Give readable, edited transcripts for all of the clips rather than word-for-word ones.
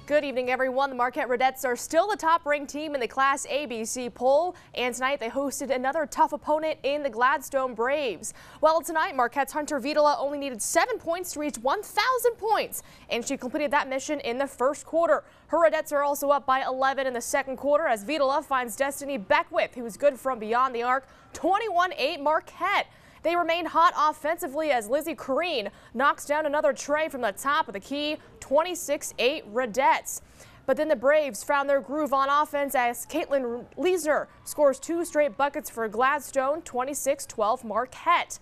Good evening, everyone. The Marquette Radettes are still the top-ranked team in the Class ABC poll, and tonight they hosted another tough opponent in the Gladstone Braves. Well, tonight Marquette's Hunter Vitola only needed 7 points to reach 1,000 points, and she completed that mission in the first quarter. Her Radettes are also up by 11 in the second quarter as Vitola finds Destiny Beckwith, who is good from beyond the arc. 21-8 Marquette. They remain hot offensively as Lizzie Corrine knocks down another tray from the top of the key, 26-8 Radettes. But then the Braves found their groove on offense as Caitlin Leisner scores 2 straight buckets for Gladstone, 26-12 Marquette.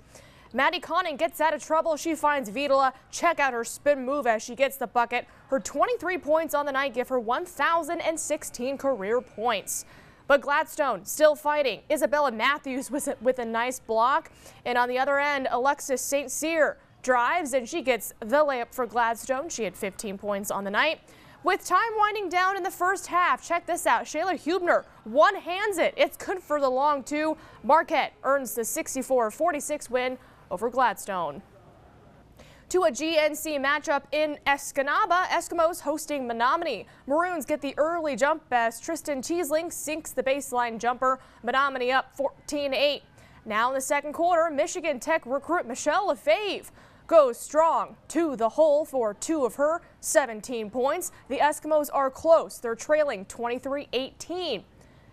Maddie Conning gets out of trouble. She finds Vitola. Check out her spin move as she gets the bucket. Her 23 points on the night give her 1,016 career points. But Gladstone still fighting. Isabella Matthews with a nice block. And on the other end, Alexis St. Cyr drives and she gets the layup for Gladstone. She had 15 points on the night. With time winding down in the first half, check this out. Shayla Hubner one-hands it. It's good for the long two. Marquette earns the 64-46 win over Gladstone. To a GNC matchup in Escanaba, Eskimos hosting Menominee. Maroons get the early jump as Tristan Cheesling sinks the baseline jumper. Menominee up 14-8. Now in the second quarter, Michigan Tech recruit Michelle Lefebvre goes strong to the hole for 2 of her 17 points. The Eskimos are close. They're trailing 23-18.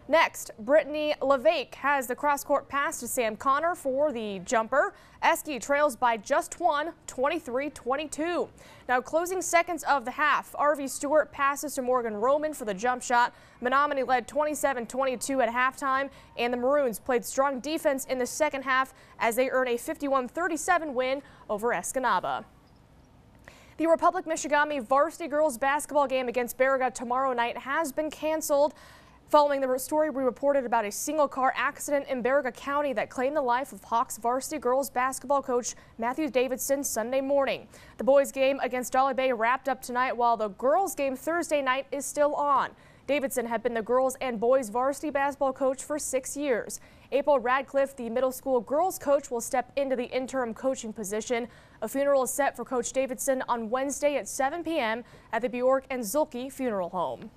Next, Brittany LeVake has the cross-court pass to Sam Connor for the jumper. Eski trails by just 1, 23-22. Now, closing seconds of the half, RV Stewart passes to Morgan Roman for the jump shot. Menominee led 27-22 at halftime, and the Maroons played strong defense in the second half as they earn a 51-37 win over Escanaba. The Republic Michigamme varsity girls basketball game against Baraga tomorrow night has been canceled, following the story we reported about a single-car accident in Baraga County that claimed the life of Hawks varsity girls basketball coach Matthew Davidson Sunday morning. The boys' game against Dolly Bay wrapped up tonight, while the girls' game Thursday night is still on. Davidson had been the girls' and boys' varsity basketball coach for 6 years. April Radcliffe, the middle school girls' coach, will step into the interim coaching position. A funeral is set for Coach Davidson on Wednesday at 7 p.m. at the Bjork and Zulke Funeral Home.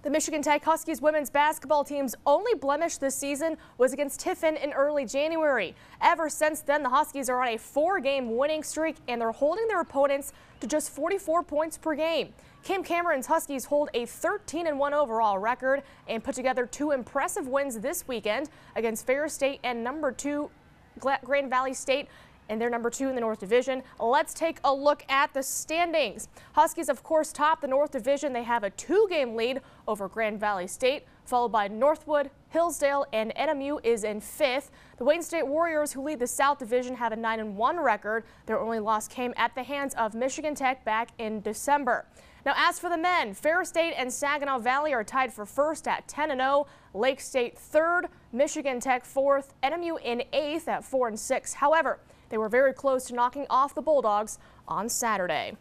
The Michigan Tech Huskies women's basketball team's only blemish this season was against Tiffin in early January. Ever since then, the Huskies are on a 4-game winning streak, and they're holding their opponents to just 44 points per game. Kim Cameron's Huskies hold a 13-1 overall record and put together 2 impressive wins this weekend against Ferris State and number 2 Grand Valley State, and they're number 2 in the North Division. Let's take a look at the standings. Huskies, of course, top the North Division. They have a 2-game lead over Grand Valley State, followed by Northwood, Hillsdale, and NMU is in 5th. The Wayne State Warriors, who lead the South Division, have a 9-1 record. Their only loss came at the hands of Michigan Tech back in December. Now, as for the men, Ferris State and Saginaw Valley are tied for first at 10-0, Lake State 3rd, Michigan Tech 4th, NMU in 8th at 4-6. However, they were very close to knocking off the Bulldogs on Saturday.